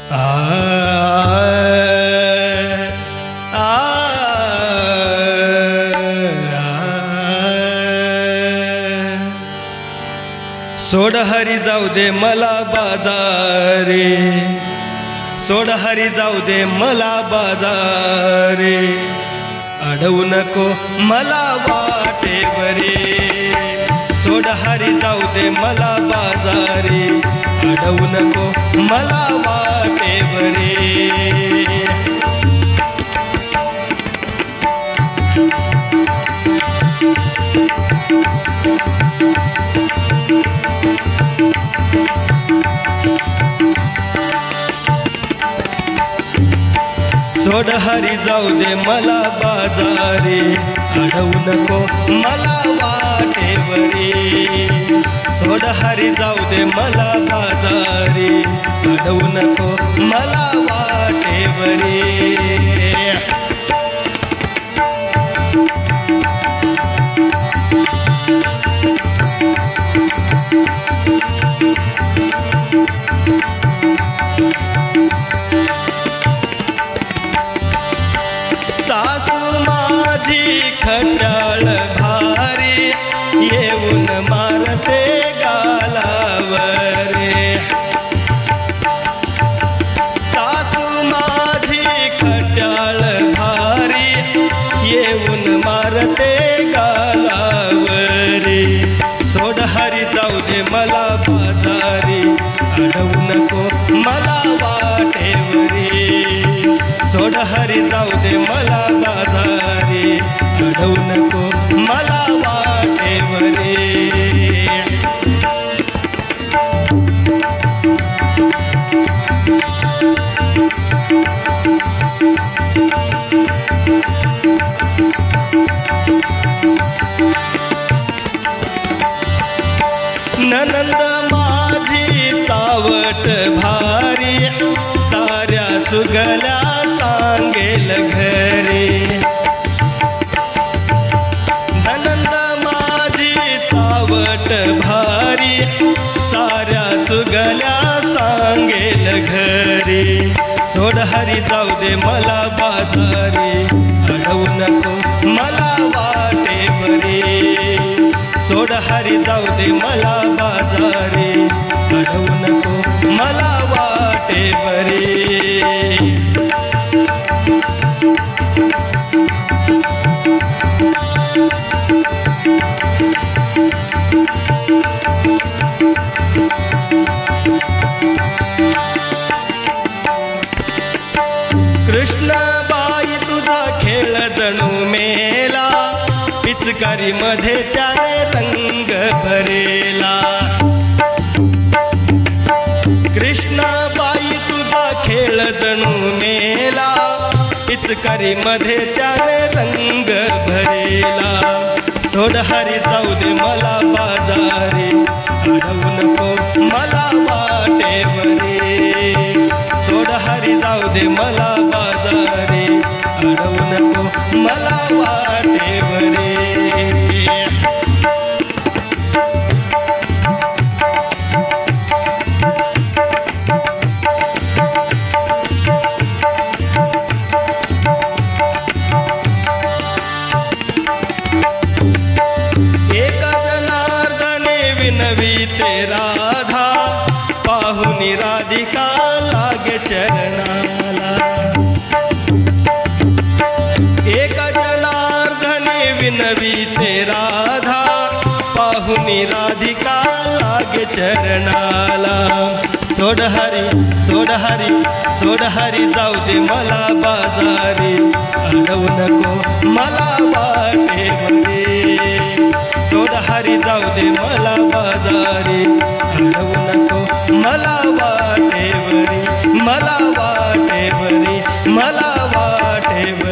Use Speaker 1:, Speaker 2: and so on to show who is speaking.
Speaker 1: आ आ सोड हरी जाऊ दे मला बाजारे, सोड हरी जाऊ दे मला बाजारे, अडवू नको मला वाटेवरे, सोड हरी जाऊ दे मला बाजारे, अडवू नको मला वाटेवरे। सोड हरी जाऊ दे मला बाजारे, अडवू नको मला वाटेवरे, सोड हरी जाऊ दे मला बाजारे, अडवू नको मला वाटेवरे। सासू माझी खट्याळ भारी, येऊन मारते गालावरे, सासू माझी खट्याळ भारी, येऊन मारते गालावरे, सोड हरी जाऊ दे मला बाजारी, अडवू नको मला वाटेवरे, सोड हरी जाऊ दे मला बाजारी, अडवू नको मला वाटेवरे। ननंद माझी चावट भारी, साऱ्या चुगल्या सांगेल घरी, ननंद माझी चावट भारी, साऱ्या चुगल्या सांगेल घरी, सोड हरी जाऊ दे मला बाजारी, अडवू नको मला वाटेवरे, सोड हरी जाऊ दे मला बाजारी, अडवू नको मला वाटेवरे। कृष्णबाई तुझा खेळ जणू मेला, पिचकारी मध्ये त्याने रंग भरेला, कृष्णबाई तुझा खेळ जणू मेला, पिचकारी मध्ये त्याने रंग भरेला, सोड हरी जाऊ दे मला बाजारी, अडवू नको मला वाटेवरे, सोड हरी जाऊ दे मला बाजारी, अडवू नको मला वाटेवरे। विनवीते राधा, पाहुनी राधिका लागे चरणाला, एका जनार्दने विनवीते राधा, पाहुनी राधिका लागे चरणाला, सोड हरी सोड हरी सोड हरी जाऊ दे मला बाजारी, अडवू नको मला वाटेवरे, सोड हरी जाऊ दे मला बाजारी, अडवू नको मला वाटेवरी, मला वाटेवरी, मला वाटेवरी।